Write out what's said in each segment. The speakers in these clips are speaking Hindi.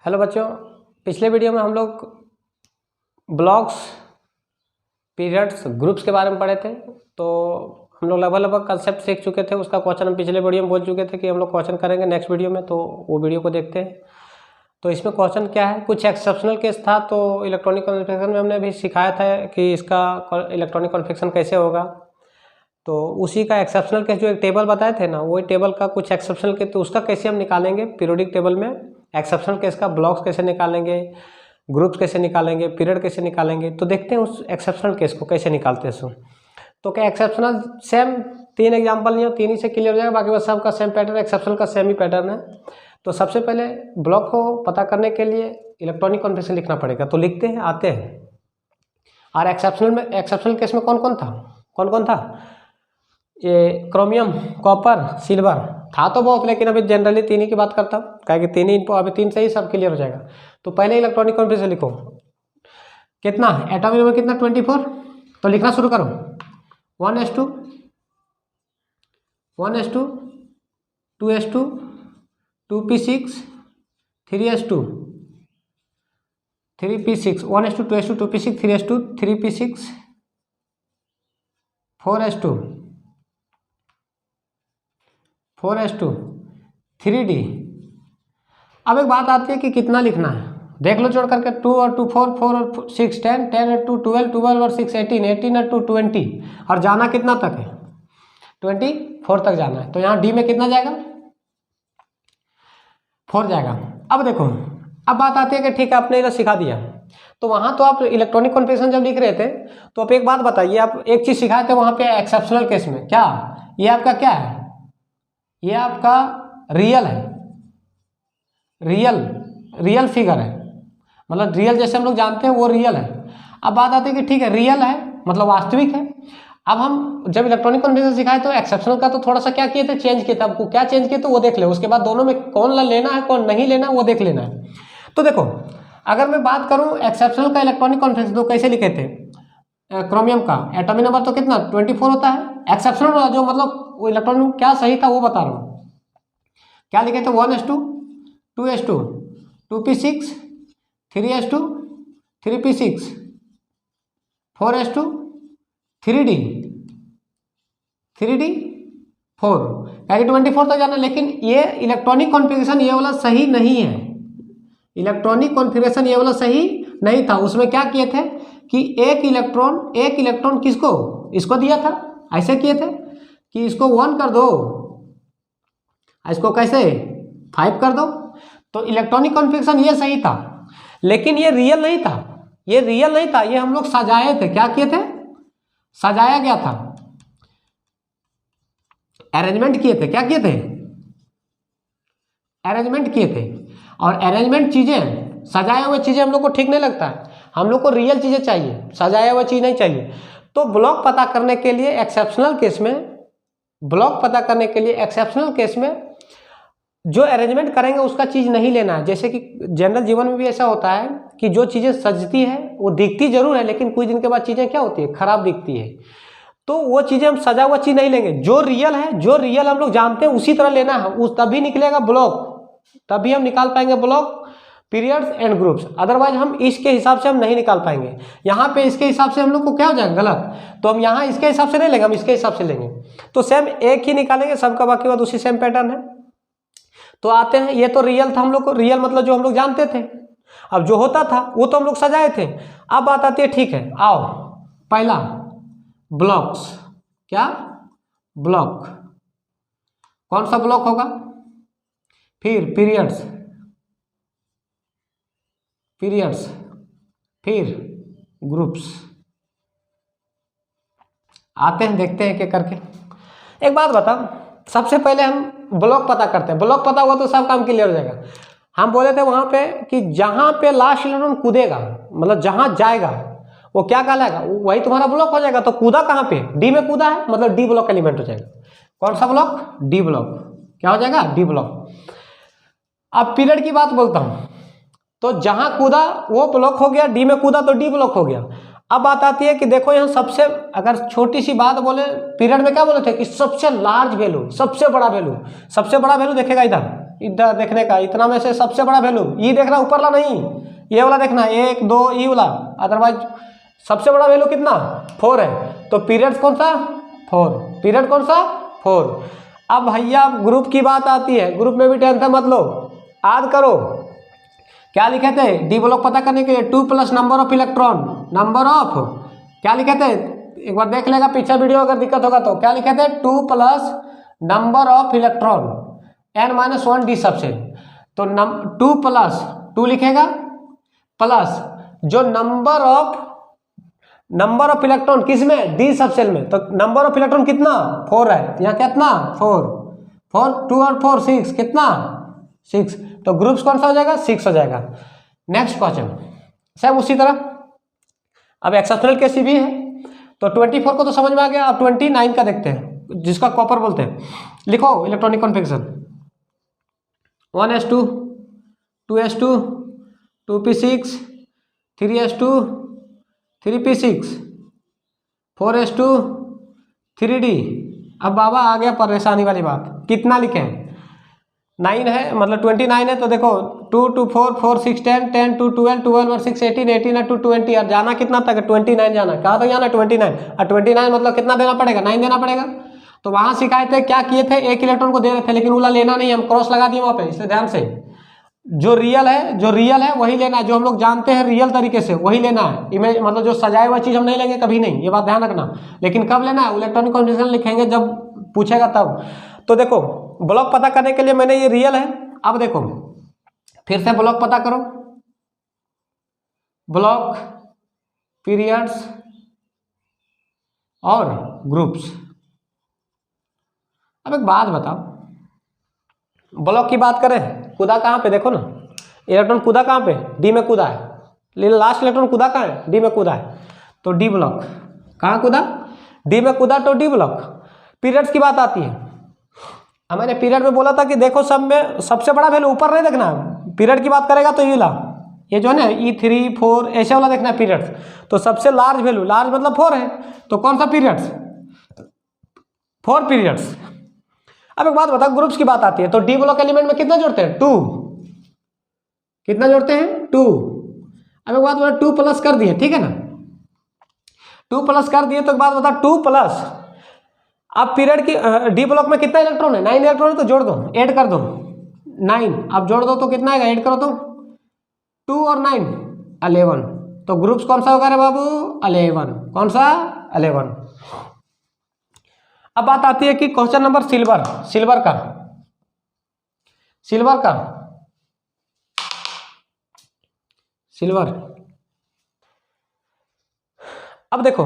हेलो बच्चों, पिछले वीडियो में हम लोग ब्लॉक्स, पीरियड्स, ग्रुप्स के बारे में पढ़े थे। तो हम लोग लगभग कंसेप्ट सीख चुके थे। उसका क्वेश्चन हम पिछले वीडियो में बोल चुके थे कि हम लोग क्वेश्चन करेंगे नेक्स्ट वीडियो में, तो वो वीडियो को देखते हैं। तो इसमें क्वेश्चन क्या है, कुछ एक्सेप्शनल केस था। तो इलेक्ट्रॉनिक कॉन्फ़िगरेशन में हमने भी सिखाया था कि इसका इलेक्ट्रॉनिक कॉन्फ़िगरेशन कैसे होगा। तो उसी का एक्सेप्शनल केस जो एक टेबल बताए थे ना, वही टेबल का कुछ एक्सेप्शनल केस, तो उसका कैसे हम निकालेंगे पीरियोडिक टेबल में एक्सेप्शनल केस का, ब्लॉक्स कैसे निकालेंगे, ग्रुप्स कैसे निकालेंगे, पीरियड कैसे निकालेंगे। तो देखते हैं उस एक्सेप्शनल केस को कैसे निकालते हैं सो। तो क्या एक्सेप्शनल सेम 3 एग्जाम्पल नहीं हो, 3 ही से क्लियर हो जाएगा, बाकी बस सबका सेम पैटर्न, एक्सेप्शनल का सेम ही पैटर्न है। तो सबसे पहले ब्लॉक को पता करने के लिए इलेक्ट्रॉनिक कॉन्फ़िगरेशन लिखना पड़ेगा। तो लिखते हैं, आते हैं। और एक्सेप्शनल केस में कौन कौन था, ये क्रोमियम, कॉपर, सिल्वर था तो बहुत, लेकिन अभी जनरली 3 ही की बात करता हूँ, क्या कि 3 ही, अभी 3 से ही सब क्लियर हो जाएगा। तो पहले इलेक्ट्रॉनिक कॉन्फ़िगरेशन लिखो। कितना एटॉमिक नंबर, कितना 24। तो लिखना शुरू करो। 1s2, 1s2, 2s2, 2p6, 3s2, 3p6, 1s2, 2s2, 2p6, 3s2, 3p6, 4s2, 4s2, 3d। अब एक बात आती है कि कितना लिखना है, देख लो जोड़ करके। 2 और 2 4, 4 और 6 10, 10 और 2 12, 12 और 6 18, 18 और 2 20, और जाना कितना तक है, 24 तक जाना है। तो यहाँ डी में कितना जाएगा, 4 जाएगा। अब देखो, अब बात आती है कि ठीक है, आपने इधर सिखा दिया, तो वहाँ तो आप इलेक्ट्रॉनिक कॉन्फ़िगरेशन जब लिख रहे थे, तो आप एक बात बताइए, आप एक चीज़ सिखाए थे वहाँ पे एक्सेप्शनल केस में, क्या ये आपका क्या है, ये आपका रियल है, रियल फिगर है, मतलब रियल जैसे हम लोग जानते हैं वो रियल है। अब बात आती है कि ठीक है, रियल है मतलब वास्तविक है। अब हम जब इलेक्ट्रॉनिक कॉन्फ़िगरेशन सिखाए तो एक्सेप्शनल का तो थोड़ा सा क्या किए थे, चेंज किए थे। आपको क्या चेंज किए तो वो देख ले, उसके बाद दोनों में कौन लेना है कौन नहीं लेना वो देख लेना है। तो देखो, अगर मैं बात करूँ एक्सेप्शनल का इलेक्ट्रॉनिक कॉन्फ़िगरेशन, तो कैसे लिखे थे, क्रोमियम का एटॉमिक नंबर तो कितना 24 होता है। एक्सेप्शनल वाला जो मतलब वो इलेक्ट्रॉनिक क्या सही था वो बता रहा हूँ, क्या लिखे थे, 1s2, 2s2, 2p6, 3s2, 3p6, 4s2, 3d, 4, यानी 24 तक जाना। लेकिन ये इलेक्ट्रॉनिक कॉन्फ़िगरेशन ये वाला सही नहीं है, इलेक्ट्रॉनिक कॉन्फ़िगरेशन ये वाला सही नहीं था। उसमें क्या किए थे कि एक इलेक्ट्रॉन किसको, इसको दिया था, ऐसे किए थे कि इसको 1 कर दो, इसको कैसे 5 कर दो। तो इलेक्ट्रॉनिक कॉन्फ़िगरेशन ये सही था, लेकिन ये रियल नहीं था, ये हम लोग सजाए थे। क्या किए थे, सजाया गया था, अरेंजमेंट किए थे। क्या किए थे, अरेंजमेंट किए थे। और अरेंजमेंट चीजें, सजाए हुए चीजें हम लोग को ठीक नहीं लगता है, हम लोग को रियल चीजें चाहिए, सजाया हुआ चीज नहीं चाहिए। तो ब्लॉक पता करने के लिए एक्सेप्शनल केस में जो अरेंजमेंट करेंगे उसका चीज़ नहीं लेना है। जैसे कि जनरल जीवन में भी ऐसा होता है कि जो चीज़ें सजती है वो दिखती जरूर है, लेकिन कुछ दिन के बाद चीज़ें क्या होती है, खराब दिखती है। तो वो चीज़ें हम सजा हुआ चीज़ नहीं लेंगे, जो रियल हम लोग जानते हैं उसी तरह लेना है, उस तभी निकलेगा ब्लॉक, तभी हम निकाल पाएंगे block, periods and groups. Otherwise हम इसके हिसाब से हम नहीं निकाल पाएंगे। यहाँ पे इसके हिसाब से हम लोग को क्या हो जाएगा, गलत। तो हम यहाँ इसके हिसाब से नहीं लेंगे, हम इसके हिसाब से लेंगे। तो सेम एक ही निकालेंगे सबका, बाकी बाद उसी सेम पैटर्न है। तो आते हैं, ये तो रियल था, हम लोग को रियल मतलब जो हम लोग जानते थे। अब जो होता था वो तो हम लोग सजाए थे। अब बात आती है, ठीक है आओ, पहला ब्लॉक्स, क्या ब्लॉक, कौन सा ब्लॉक होगा, फिर पीरियड्स, फिर ग्रुप्स। आते हैं, देखते हैं क्या करके। एक बात बता, सबसे पहले हम ब्लॉक पता करते हैं। ब्लॉक पता हुआ तो सब काम क्लियर हो जाएगा। हम बोले थे वहां पे कि जहां पे लास्ट इलेक्ट्रॉन कूदेगा, मतलब जहां जाएगा वो क्या कहलाएगा, वही तुम्हारा ब्लॉक हो जाएगा। तो कूदा कहां पे, डी में कूदा है, मतलब डी ब्लॉक एलिमेंट हो जाएगा। कौन सा ब्लॉक, डी ब्लॉक, क्या हो जाएगा, डी ब्लॉक। अब पीरियड की बात बोलता हूं, तो जहां कूदा वो ब्लॉक हो गया, डी में कूदा तो डी ब्लॉक हो गया। अब बात आती है कि देखो यहाँ सबसे, अगर छोटी सी बात बोले, पीरियड में क्या बोले थे कि सबसे लार्ज वैल्यू, सबसे बड़ा वैल्यू देखेगा इधर, इधर देखने का, इतना में से सबसे बड़ा वैल्यू ई देखना, ऊपर वाला नहीं, ये वाला देखना, 1 2 ई वाला, अदरवाइज सबसे बड़ा वैल्यू कितना 4 है। तो पीरियड कौन सा 4, पीरियड कौन सा 4। अब भैया ग्रुप की बात आती है, ग्रुप में भी टेंशन मत लो, याद करो क्या लिखे थे डी ब्लॉक पता करने के लिए 2 plus number of electron, number of क्या लिखे थे, एक बार देख लेगा पीछे वीडियो, अगर दिक्कत होगा तो क्या लिखे थे 2 plus number of electron n-1 D subshell. तो 2 प्लस 2 लिखेगा प्लस जो नंबर ऑफ इलेक्ट्रॉन किसमें डी सबसेल में, तो नंबर ऑफ इलेक्ट्रॉन कितना 4 है, यहाँ कितना 4 2 और 4 6 कितना 6, तो ग्रुप्स कौन सा हो जाएगा 6 हो जाएगा। नेक्स्ट क्वेश्चन सेम उसी तरह, अब एक्सेप्शनल केस भी है, तो 24 को तो समझ में आ गया, अब 29 का देखते हैं जिसका कॉपर बोलते हैं। लिखो electronic configuration 1s2 2s2 2p6 3s2 3p6 4s2 3d। अब बाबा आ गया परेशानी वाली बात, कितना लिखे 9 है, मतलब 29 है, तो देखो 2 2 4 4 6 10 10 2 12 12 और 6 18 18 2 20, और जाना कितना तक 29 जाना, कहाँ तक जाना 29, और 29 मतलब कितना देना पड़ेगा 9 देना पड़ेगा। तो वहाँ सिखाए थे क्या किए थे, एक इलेक्ट्रॉन को दे रहे थे, लेकिन वाला लेना नहीं, हम क्रॉस लगा दिए वहाँ पे, इसलिए ध्यान से जो रियल है वही लेना है, जो हम लोग जानते हैं रियल तरीके से वही लेना है, इमेज मतलब जो सजाए हुआ चीज़ हम नहीं लेंगे कभी नहीं, ये बात ध्यान रखना। लेकिन कब लेना है, इलेक्ट्रॉनिक कॉन्फ़िगरेशन लिखेंगे जब पूछेगा तब। तो देखो ब्लॉक पता करने के लिए मैंने ये रियल है, अब देखो फिर से ब्लॉक पता करो, ब्लॉक पीरियड्स और ग्रुप्स। अब एक बात बताओ, ब्लॉक की बात करें, कूदा कहाँ पे, देखो ना इलेक्ट्रॉन कूदा कहाँ पे डी में कूदा है, लास्ट इलेक्ट्रॉन कूदा कहाँ है डी में कूदा है, तो डी ब्लॉक कहाँ कूदा डी में कूदा, तो डी ब्लॉक। पीरियड्स की बात आती है, मैंने पीरियड में बोला था कि देखो सब में सबसे बड़ा वैल्यू ऊपर नहीं देखना, पीरियड की बात करेगा तो ये जो है ना E3 4 ऐसे वाला देखना है पीरियड्स, तो सबसे लार्ज वैल्यू, लार्ज मतलब 4 है, तो कौन सा पीरियड्स 4 पीरियड्स। अब एक बात बताओ ग्रुप्स की बात आती है, तो डी ब्लॉक एलिमेंट में कितना जोड़ते हैं 2, कितना जोड़ते हैं 2। अब एक बात बता 2 प्लस कर दिए, ठीक है ना 2 प्लस कर दिए, तो एक बात बता 2 प्लस, अब पीरियड की डी ब्लॉक में कितना इलेक्ट्रॉन है 9 इलेक्ट्रॉन है, तो जोड़ दो ऐड कर दो 9, अब जोड़ दो तो कितना आएगा ऐड करो तो 2 और 9 11, तो ग्रुप्स कौन सा होगा रे बाबू 11, कौन सा 11। अब बात आती है कि क्वेश्चन नंबर सिल्वर अब देखो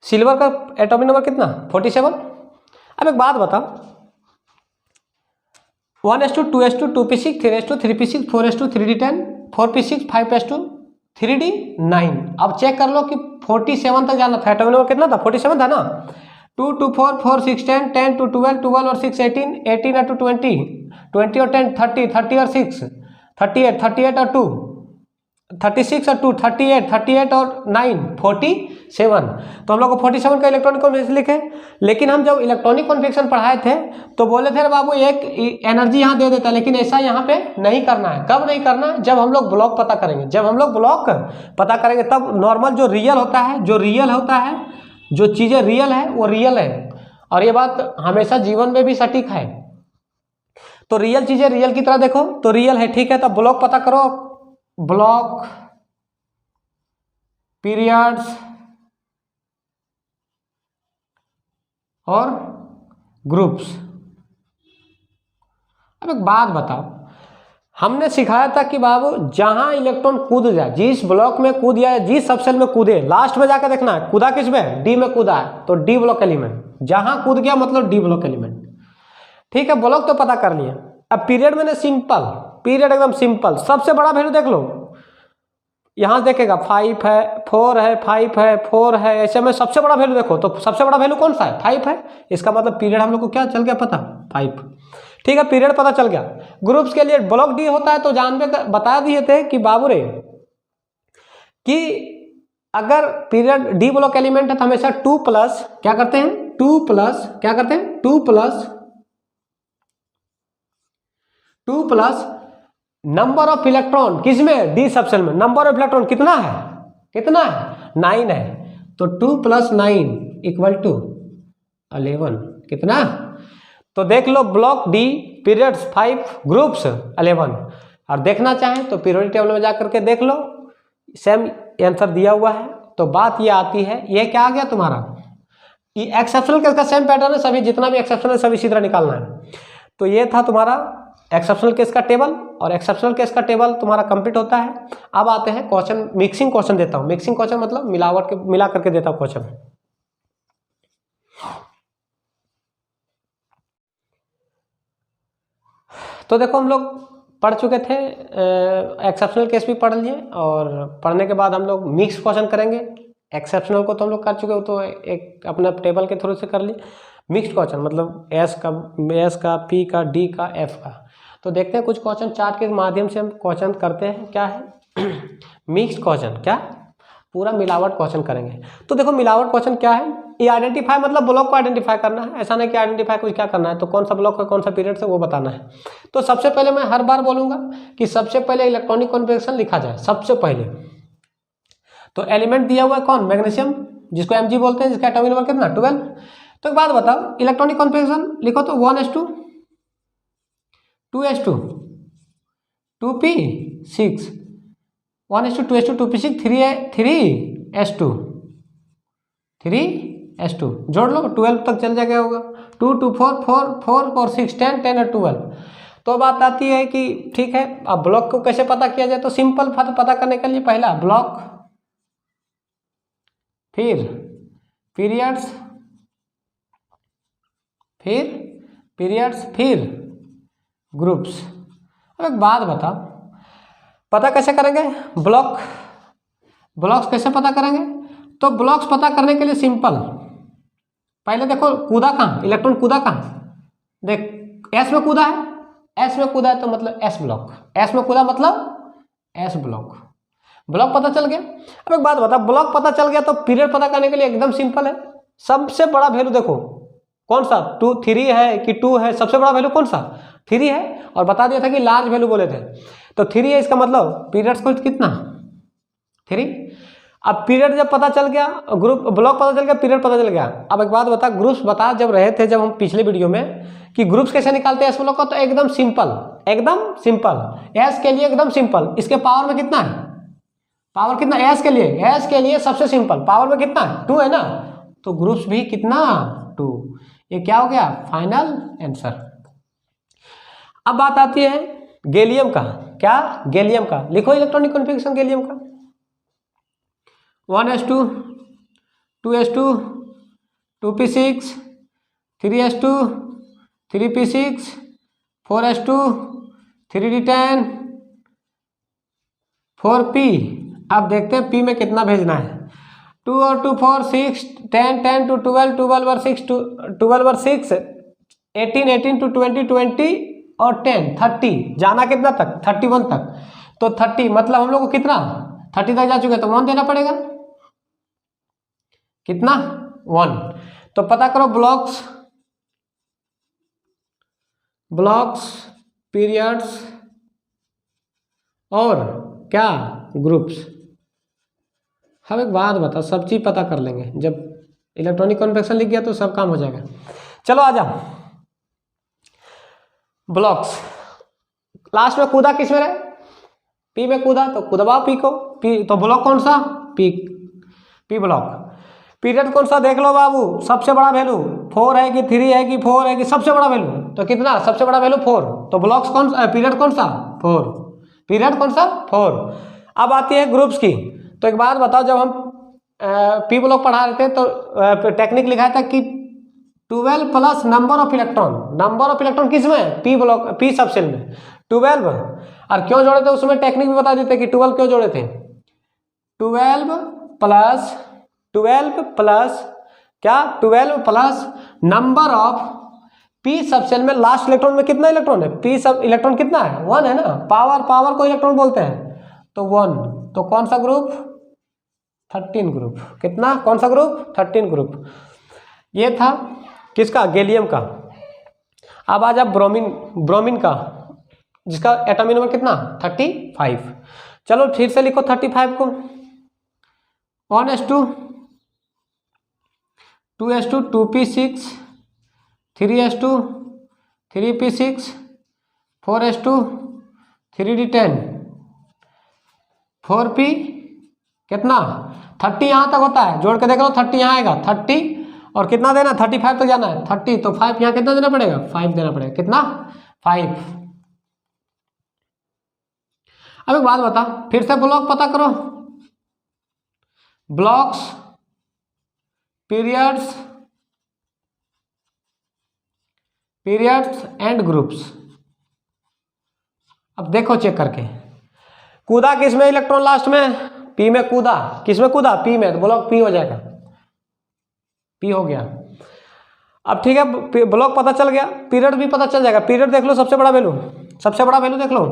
सिल्वर का एटॉमिक नंबर कितना 47। अब एक बात बताओ 1s2 2s2 2p6 3s2 3p6 4s2 3d10 4p6 5s2 3d 9। अब चेक कर लो कि 47 तक जाना था, एटॉमिक नंबर कितना था 47 था ना, 2 2 4 4 6 10 10 2 12 12 और 6 18 18 और 2 20 20 और 10 30 30 और 6 38 38 और 2 36 और 2 38 38 और 9 47, तो हम लोग को 47 का इलेक्ट्रॉनिक कॉन्फ़िगरेशन लिखे। लेकिन हम जब इलेक्ट्रॉनिक कॉन्फ़िगरेशन पढ़ाए थे तो बोले थे बाबू एक एनर्जी यहाँ दे देता है, लेकिन ऐसा यहाँ पे नहीं करना है। कब नहीं करना, जब हम लोग ब्लॉक पता करेंगे, जब हम लोग ब्लॉक पता करेंगे तब नॉर्मल जो रियल होता है, जो चीज़ें रियल है वो रियल है, और ये बात हमेशा जीवन में भी सटीक है। तो रियल चीज़ें रियल की तरह देखो तो रियल है, ठीक है, तब ब्लॉक पता करो, ब्लॉक पीरियड्स और ग्रुप्स। अब एक बात बताओ, हमने सिखाया था कि बाबू जहां इलेक्ट्रॉन कूद जाए, जिस ब्लॉक में कूद जाए, जिस सबसेल में कूदे, लास्ट में जाकर देखना है कूदा किस में डी में कूदा है, तो डी ब्लॉक एलिमेंट, जहां कूद गया मतलब डी ब्लॉक एलिमेंट, ठीक है। ब्लॉक तो पता कर लिया। अब पीरियड मैंने सिंपल, पीरियड एकदम सिंपल, सबसे बड़ा वैल्यू देख लो, यहां देखेगा 5 है 4 है 5 है 4 है, ऐसे में सबसे बड़ा वैल्यू देखो, तो सबसे बड़ा वैल्यू कौन सा है 5 है, इसका मतलब पीरियड हम लोग को क्या चल गया पता 5, ठीक है, पीरियड पता चल गया। ग्रुप्स के लिए ब्लॉक डी होता है, तो बता दिए थे कि बाबू रे कि अगर पीरियड डी ब्लॉक एलिमेंट है तो हमेशा 2 प्लस क्या करते हैं 2 plus 2 plus number of electron किसमें, डी सबसेल में, नंबर ऑफ इलेक्ट्रॉन कितना है, कितना है 9 है, तो 2 + 9 = 11, कितना। तो देख लो ब्लॉक डी पीरियड्स 5 ग्रुप्स 11, और देखना चाहें तो पीरियोडिक टेबल में जा करके देख लो, सेम आंसर दिया हुआ है। तो बात ये आती है, ये क्या आ गया तुम्हारा, ये एक्सेप्शनल केस का सेम पैटर्न है, सभी जितना भी एक्सेप्शनल है सब इसी तरह निकालना है। तो ये था तुम्हारा एक्सेप्शनल केस का टेबल, और एक्सेप्शनल केस का टेबल तुम्हारा कंप्लीट होता है। अब आते हैं क्वेश्चन, मिक्सिंग क्वेश्चन देता हूँ। मिक्सिंग क्वेश्चन मतलब मिलावट के, मिला करके देता हूँ क्वेश्चन। तो देखो हम लोग पढ़ चुके थे, एक्सेप्शनल केस भी पढ़ लिए, और पढ़ने के बाद हम लोग मिक्स क्वेश्चन करेंगे। एक्सेप्शनल को तो हम लोग कर चुके हो, तो एक अपना टेबल के थ्रू से कर लिए। मिक्स्ड क्वेश्चन मतलब एस का, पी का, डी का, एफ का। तो देखते हैं कुछ क्वेश्चन चार्ट के माध्यम से हम क्वेश्चन करते हैं। क्या है मिक्स्ड क्वेश्चन, क्या पूरा मिलावट क्वेश्चन करेंगे। तो देखो मिलावट क्वेश्चन क्या है, ये आइडेंटिफाई मतलब ब्लॉक को आइडेंटिफाई करना है, ऐसा नहीं कि आइडेंटिफाई कुछ क्या करना है, तो कौन सा ब्लॉक है कौन सा पीरियड है वो बताना है। तो सबसे पहले मैं हर बार बोलूंगा कि सबसे पहले इलेक्ट्रॉनिक कॉन्फ़िगरेशन लिखा जाए सबसे पहले। तो एलिमेंट दिया हुआ है कौन, मैग्नीशियम, जिसको Mg बोलते हैं, जिसका एटॉमिक नंबर कितना 12। तो एक बात बताओ, इलेक्ट्रॉनिक कॉन्फ़िगरेशन लिखो तो 1s2 2s2 2p6 1s2 2s2 2p6 3s2 3s2 जोड़ लो 12 तक चल जाएगा, होगा 2 2 4 4 4 और 6 10 10 और 12। तो बात आती है कि ठीक है, अब ब्लॉक को कैसे पता किया जाए। तो सिंपल पता करने के लिए पहला ब्लॉक, फिर पीरियड्स, फिर ग्रुप्स। अब एक बात बताओ, पता कैसे करेंगे ब्लॉक्स कैसे पता करेंगे। तो ब्लॉक्स पता करने के लिए सिंपल, पहले देखो कूदा कहाँ, इलेक्ट्रॉन कूदा कहाँ, देख एस में कूदा है, एस में कूदा है तो मतलब एस ब्लॉक, एस में कूदा मतलब एस ब्लॉक, ब्लॉक पता चल गया। अब एक बात बता, ब्लॉक पता चल गया तो पीरियड पता करने के लिए एकदम सिंपल है। सबसे बड़ा वैल्यू देखो कौन सा, 2 3 है कि 2 है, सबसे बड़ा वैल्यू कौन सा 3 है, और बता दिया था कि लार्ज वैल्यू बोले थे, तो 3 है, इसका मतलब पीरियड्स को कितना 3। अब पीरियड जब पता चल गया, ग्रुप ब्लॉक पता चल गया, पीरियड पता चल गया। अब एक बात बता, ग्रुप्स बता जब रहे थे जब हम पिछले वीडियो में कि ग्रुप्स कैसे निकालते हैं एस ब्लॉक का, तो एकदम सिंपल एस के लिए एकदम सिंपल। इसके पावर में कितना है, पावर कितना एस के लिए सबसे सिंपल, पावर में कितना है 2 है ना, तो ग्रुप्स भी कितना 2। ये क्या हो गया फाइनल आंसर। अब बात आती है गैलियम का, क्या गैलियम का, लिखो इलेक्ट्रॉनिक कॉन्फ़िगरेशन गैलियम का 1s2 2s2 2p6 3s2 3p6 4s2 3d10 4p। अब देखते हैं p में कितना भेजना है, 2 और 2 4 6 10 10 to 12 12 और 6 12 और 6 18 18 to 20 20 और 10 30, जाना कितना तक 31 तक। तो 30 मतलब हम लोग को कितना 30 तक जा चुके, तो 1 देना पड़ेगा, कितना 1। तो पता करो ब्लॉक्स पीरियड्स और क्या ग्रुप्स। हम एक बात बता, सब चीज पता कर लेंगे, जब इलेक्ट्रॉनिक कॉन्फ़िगरेशन लिख गया तो सब काम हो जाएगा। चलो आ जाओ, ब्लॉक्स लास्ट में कूदा किस में रहे, पी में कूदा, तो कूदवाओ पी को, पी तो ब्लॉक कौन सा पी ब्लॉक। पीरियड कौन सा देख लो बाबू, सबसे बड़ा वैल्यू 4 है कि 3 है कि 4 है कि सबसे बड़ा वैल्यू, तो कितना सबसे बड़ा वैल्यू 4, तो ब्लॉक्स कौन सा, पीरियड कौन सा 4, पीरियड कौन सा 4। अब आती है ग्रुप्स की। तो एक बात बताओ, जब हम पी ब्लॉक पढ़ा रहे थे तो टेक्निक लिखा था कि 12 प्लस नंबर ऑफ इलेक्ट्रॉन किस में, पी ब्लॉक पी सबसेल में 12। और क्यों जोड़े थे उसमें टेक्निक भी बता देते कि 12 क्यों जोड़े थे, 12 plus number of P subshell में लास्ट इलेक्ट्रॉन में कितना इलेक्ट्रॉन है, पी सब इलेक्ट्रॉन कितना है 1 है ना, पावर को इलेक्ट्रॉन बोलते हैं, तो 1। तो कौन सा ग्रुप 13 ग्रुप, कितना कौन सा ग्रुप 13 ग्रुप। ये था किसका गैलियम का। अब आ जा ब्रोमीन का, जिसका एटॉमिक नंबर कितना 35। चलो फिर से लिखो 35 को 1s2 2s2 2p6 3s2 3p6 4s2 3d10 4p कितना 30 यहाँ तक होता है, जोड़ के देख लो 30 यहाँ आएगा 30 और कितना देना 35 तक जाना है 30, तो 5 यहाँ कितना देना पड़ेगा 5 देना पड़ेगा, कितना 5। अब एक बात बता, फिर से ब्लॉक पता करो, ब्लॉक्स पीरियड्स एंड ग्रुप्स। अब देखो चेक करके, कूदा किसमें इलेक्ट्रॉन लास्ट में पी में कूदा, किसमें कूदा पी में, तो ब्लॉक पी हो जाएगा, पी हो गया। अब ठीक है ब्लॉक पता चल गया, पीरियड भी पता चल जाएगा। पीरियड देख लो सबसे बड़ा वैल्यू देख लो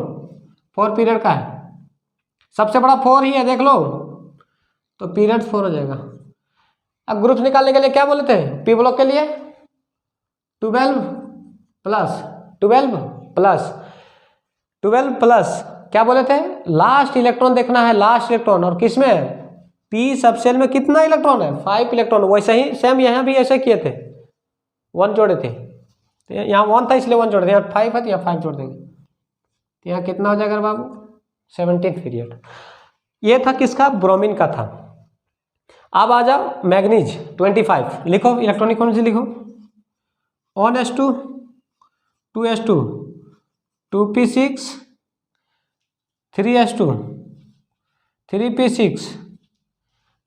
4 पीरियड का है, सबसे बड़ा 4 ही है देख लो, तो पीरियड 4 हो जाएगा। अब ग्रुप्स निकालने के लिए क्या बोले थे, पी ब्लॉक के लिए 12 प्लस क्या बोले थे, लास्ट इलेक्ट्रॉन देखना है, लास्ट इलेक्ट्रॉन, और किसमें पी सबसेल में कितना इलेक्ट्रॉन है 5 इलेक्ट्रॉन। वैसे ही सेम यहाँ भी ऐसे किए थे, 1 जोड़े थे, तो यहाँ 1 था इसलिए 1 जोड़ दें, यहाँ 5 है तो यहाँ 5 जोड़ देंगे, तो यहाँ कितना हो जाएगा बाबू 17 पीरियड। ये था किसका, ब्रोमीन का था। अब आ जाओ मैग्नीज 25, लिखो इलेक्ट्रॉनिक कौन सी लिखो 1s2 2s2 2p6 3s2 3p6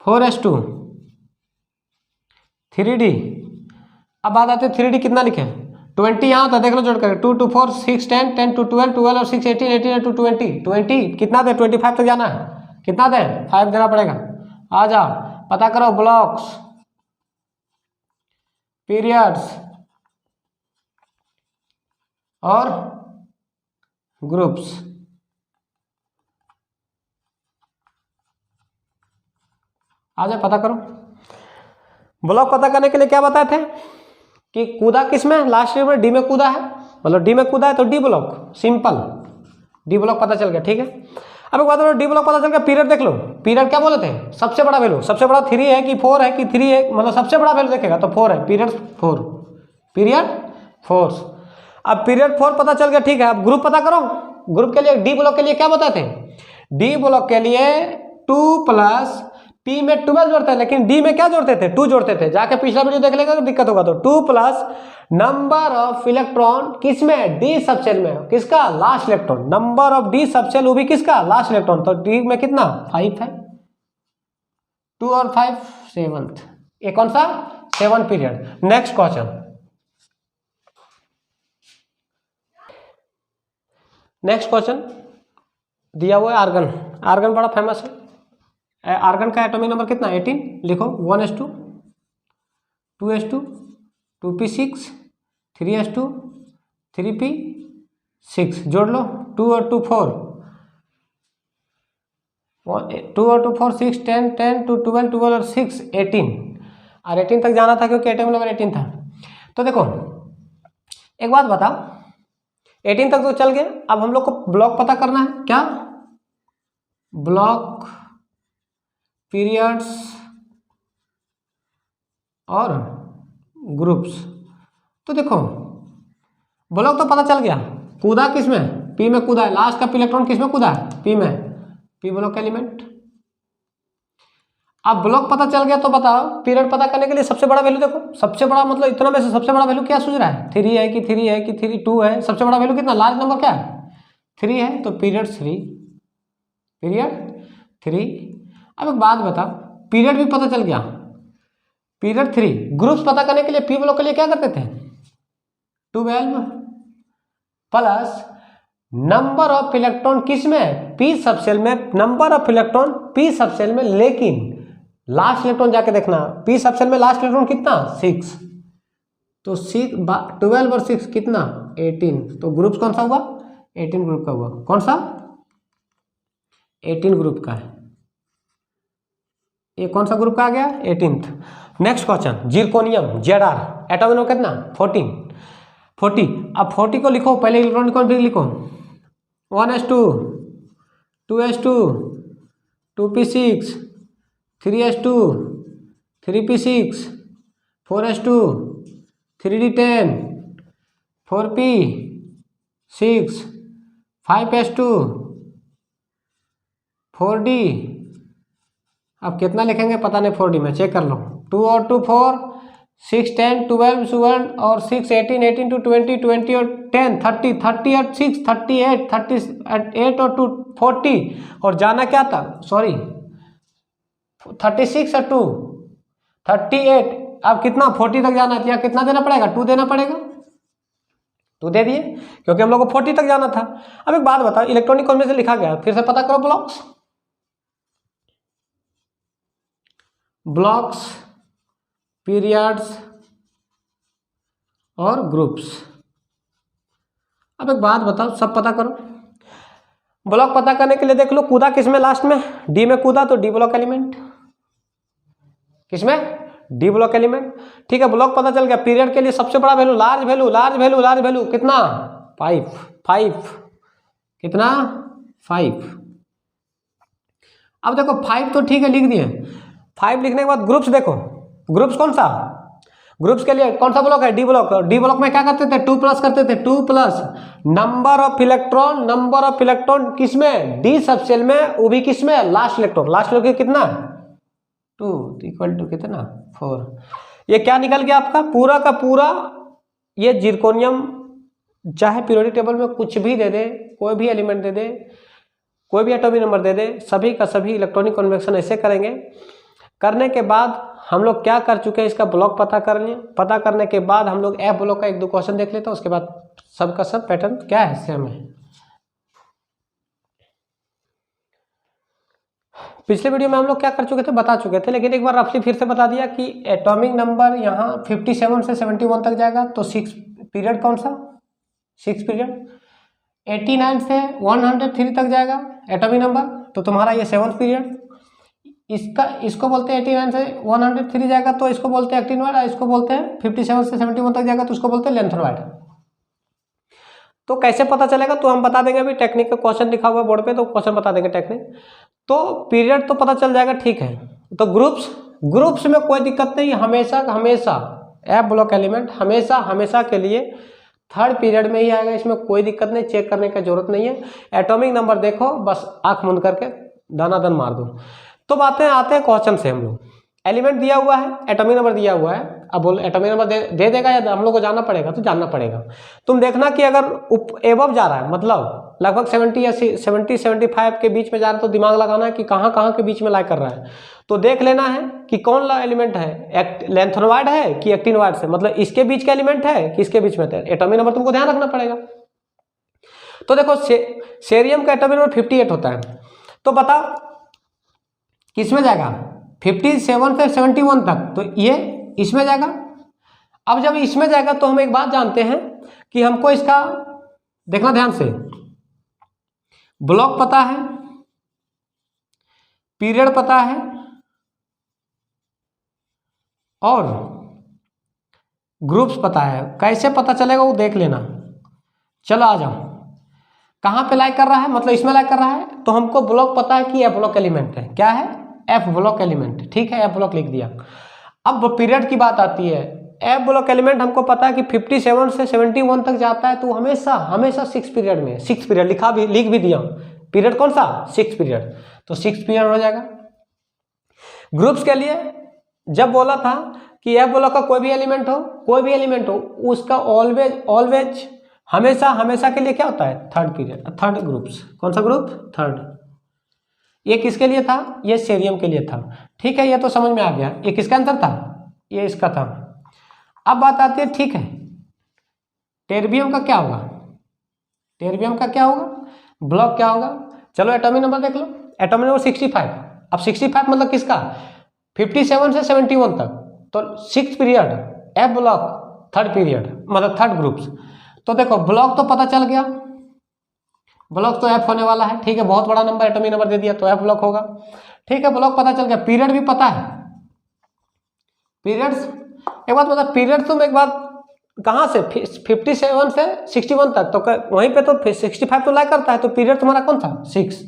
4s2 3d। अब बात आते 3d कितना लिखे 20 यहाँ होता है देख लो जोड़ कर, 2 2 4 6 10 10 2 12 12 और 6 18 18 2 20 कितना दे 25 तक जाना है, कितना दे 5 देना पड़ेगा। आ जाओ पता करो ब्लॉक्स पीरियड्स और ग्रुप्स। आ जाओ पता करो, ब्लॉक पता करने के लिए क्या बताए थे कि कूदा किसमें लास्ट ईयर में डी में कूदा है, मतलब डी में कूदा है तो D block, simple D block पता चल गया। ठीक है अब एक बात डी ब्लॉक पता चल गया, पीरियड देख लो, पीरियड क्या बोले थे सबसे बड़ा वैल्यू, सबसे बड़ा 3 है कि 4 है कि 3 है, मतलब सबसे बड़ा वैल्यू देखेगा तो 4 है, पीरियड 4। अब पीरियड 4 पता चल गया। ठीक है अब ग्रुप पता करो, ग्रुप के लिए डी ब्लॉक के लिए क्या बताए थे, डी ब्लॉक के लिए 2 प्लस पी में 12 जोड़ते हैं, लेकिन डी में क्या जोड़ते थे 2 जोड़ते थे, जाके पिछला वीडियो देख लेगा तो दिक्कत होगा। तो 2 प्लस नंबर ऑफ इलेक्ट्रॉन किसमें डी सबसेल में, किसका last electron, number of D subshell वो भी किसका लास्ट इलेक्ट्रॉन, तो डी में कितना 5 है, 2 और 5 7th, ये कौन सा 7 period. Next question, next question दिया हुआ है आर्गन, आर्गन बड़ा फेमस है, आर्गन का एटॉमिक नंबर कितना 18, लिखो 1s2 2s2 2p6 3s2 3p6 जोड़ लो, 2 और 2 4 2 और 2 4 6 10 10 2 12 12 और 6 18 और 18 तक जाना था क्योंकि एटॉमिक नंबर 18 था। तो देखो एक बात बताओ 18 तक तो चल गए, अब हम लोग को ब्लॉक पता करना है, क्या ब्लॉक पीरियड्स और ग्रुप्स। तो देखो ब्लॉक तो पता चल गया, कूदा किसमें पी में कूदा है, लास्ट का इलेक्ट्रॉन किसमें कूदा है पी में, पी ब्लॉक एलिमेंट। अब ब्लॉक पता चल गया तो बताओ पीरियड पता करने के लिए सबसे बड़ा वैल्यू देखो, सबसे बड़ा मतलब इतना में से सबसे बड़ा वैल्यू क्या सूझ रहा है 3 है कि 3 है कि 3 2 है, सबसे बड़ा वैल्यू कितना लार्ज नंबर क्या है 3 है, तो पीरियड 3। अब एक बात बता पीरियड भी पता चल गया, पीरियड 3, ग्रुप्स पता करने के लिए पी ब्लॉक के लिए क्या करते थे 12 प्लस नंबर ऑफ इलेक्ट्रॉन किसमें पी सबसेल में, number of electron P subshell में, लेकिन लास्ट इलेक्ट्रॉन जाके देखना पी सबसेल में लास्ट इलेक्ट्रॉन कितना 6, तो 12 और 6 कितना 18, तो ग्रुप्स कौन सा हुआ 18 ग्रुप का हुआ, कौन सा 18 ग्रुप का है, ये कौन सा ग्रुप का आ गया 18th। Next question zirconium Zr atomic number कितना 40। अब 40 को लिखो, पहले इलेक्ट्रॉनिक कॉन्फिग लिखो 1s2, 2s2, 2p6, 3s2, 3p6, 4s2, 3d10, 4p6, 5s2, 4d। अब कितना लिखेंगे पता नहीं, 4d में चेक कर लो। 2 और 2 4, 6 10 12 7 और 6 18 18 to 20 20 और 10 30 30 और 6 38 38 और 2 40 और जाना क्या था, सॉरी 36 और 2 38। अब कितना 40 तक जाना था, कितना देना पड़ेगा, 2 देना पड़ेगा। 2 दे दिए क्योंकि हम लोग को 40 तक जाना था। अब एक बात बताओ, इलेक्ट्रॉनिक कॉम्बिनेशन लिखा गया, फिर से पता करो ब्लॉक्स, ब्लॉक्स, पीरियड्स और ग्रुप्स। अब एक बात बताओ, सब पता करो। ब्लॉक पता करने के लिए देख लो, कूदा किसमें, लास्ट में डी में कूदा तो डी ब्लॉक एलिमेंट, किसमें, डी ब्लॉक एलिमेंट। ठीक है, ब्लॉक पता चल गया। पीरियड के लिए सबसे बड़ा value, large value, large value, large value कितना, 5 कितना 5। अब देखो 5 तो ठीक है लिख दिए। 5 लिखने के बाद ग्रुप्स देखो, ग्रुप्स कौन सा, ग्रुप्स के लिए कौन सा ब्लॉक है, डी ब्लॉक। डी ब्लॉक में क्या करते थे, 2 प्लस करते थे, 2 plus number of electron, number of electron किसमें, डी सब सेल में, वो भी किसमें, लास्ट इलेक्ट्रॉन, लास्ट इलेक्ट्रॉन कितना 2 इक्वल टू कितना 4। ये क्या निकल गया आपका पूरा का पूरा, ये जिरकोनियम चाहे पीरियोडिक टेबल में कुछ भी दे दे, कोई भी एलिमेंट दे दे, कोई भी एटॉमिक नंबर दे दे, सभी का सभी इलेक्ट्रॉनिक कन्वेक्शन ऐसे करेंगे। करने के बाद हम लोग क्या कर चुके हैं, इसका ब्लॉक पता कर लिए। पता करने के बाद हम लोग एफ ब्लॉक का 1-2 क्वेश्चन देख लेते हैं, उसके बाद सबका सब पैटर्न क्या है सेम है। पिछले वीडियो में हम लोग क्या कर चुके थे, बता चुके थे, लेकिन एक बार रफली फिर से बता दिया कि एटॉमिक नंबर यहाँ 57 से 71 तक जाएगा तो 6 पीरियड कौन सा, 6 पीरियड। 89 से 103 तक जाएगा एटॉमिक नंबर तो तुम्हारा ये 7th पीरियड। इसको बोलते हैं 89 से 103 जाएगा तो इसको बोलते हैं एक्टिनवाइड, और इसको बोलते हैं 57 से 71 तक जाएगा तो उसको बोलते हैं लेंथनवाइड। तो कैसे पता चलेगा, तो हम बता देंगे, अभी टेक्निक का क्वेश्चन लिखा हुआ है बोर्ड पे, तो क्वेश्चन बता देंगे टेक्निक। तो पीरियड तो पता चल जाएगा, ठीक है। तो ग्रुप्स में कोई दिक्कत नहीं, हमेशा एफ ब्लॉक एलिमेंट हमेशा के लिए 3rd पीरियड में ही आएगा, इसमें कोई दिक्कत नहीं, चेक करने की जरूरत नहीं है। एटॉमिक नंबर देखो, बस आंख मूंद करके दानादन मार दो। तो आते हैं क्वेश्चन से। हम लोग एलिमेंट दिया हुआ है, एटॉमिक नंबर दिया हुआ है, अब बोल एटॉमिक नंबर दे देगा या हम लोग को जानना पड़ेगा, तो जानना पड़ेगा। तुम देखना कि अगर एबव जा रहा है, मतलब लगभग 70 या 75 के बीच में जा रहा है, तो दिमाग लगाना है कि कहाँ के बीच में लाई कर रहा है। तो देख लेना है कि कौन ला एलिमेंट है, लेंथनवाइड है कि एक्टिनवाइड से, मतलब इसके बीच का एलिमेंट है कि इसके बीच में, एटॉमिक नंबर तुमको ध्यान रखना पड़ेगा। तो देखो सेरियम का एटॉमिक नंबर 58 होता है, तो बताओ किसमें जाएगा, 57 से 71 तक, तो ये इसमें जाएगा। अब जब इसमें जाएगा तो हम एक बात जानते हैं कि हमको इसका देखना ध्यान से, ब्लॉक पता है, पीरियड पता है और ग्रुप्स पता है। कैसे पता चलेगा वो देख लेना। चलो आ जाओ, कहाँ पे लाइक कर रहा है, मतलब इसमें लाइक कर रहा है, तो हमको ब्लॉक पता है कि एफ ब्लॉक एलिमेंट है, क्या है, एफ ब्लॉक एलिमेंट, ठीक है, एफ ब्लॉक लिख दिया। अब पीरियड की बात आती है, एफ ब्लॉक एलिमेंट हमको पता है कि 57 से 71 तक जाता है, तो हमेशा 6 पीरियड में, 6 पीरियड लिख भी दिया, पीरियड कौन सा, 6 पीरियड, तो 6 पीरियड हो जाएगा। ग्रुप्स के लिए जब बोला था कि एफ ब्लॉक का कोई भी एलिमेंट हो, उसका ऑलवेज हमेशा के लिए क्या होता है, 3rd पीरियड, 3rd ग्रुप्स, कौन सा ग्रुप, 3rd। ये किसके लिए था, ये सेरियम के लिए था, ठीक है, ये तो समझ में आ गया। ये किसका आंसर था, ये इसका था। अब बात आती है, ठीक है, टेरबियम का क्या होगा, ब्लॉक क्या होगा। चलो एटॉमिक नंबर देख लो, एटॉमिक नंबर 65। अब 65 मतलब किसका, 57 से 71 तक, तो 6 period, F block 3rd period, मतलब 3rd ग्रुप्स। तो देखो ब्लॉक तो पता चल गया, ब्लॉक तो एफ होने वाला है, ठीक है, बहुत बड़ा नंबर एटॉमिक नंबर दे दिया तो एफ ब्लॉक होगा, ठीक है, ब्लॉक पता चल गया। पीरियड भी पता है, पीरियड्स, एक बात बता, पीरियड तुम एक बात कहाँ से 57 से 61 तक, तो वहीं पे तो 65 तो लाई करता है, तो पीरियड तुम्हारा कौन था 6,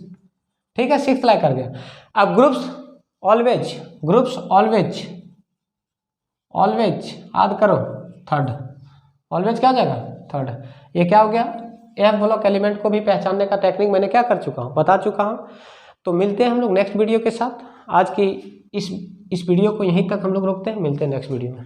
ठीक है 6 लाई कर गया। अब ग्रुप्स ऑलवेज याद करो थर्ड, ऑलवेज क्या हो जाएगा थर्ड। ये क्या हो गया, एफ ब्लॉक एलिमेंट को भी पहचानने का टेक्निक मैंने क्या कर चुका हूँ, बता चुका हूँ। तो मिलते हैं हम लोग नेक्स्ट वीडियो के साथ। आज की इस वीडियो को यहीं तक हम लोग रोकते हैं, मिलते हैं नेक्स्ट वीडियो में।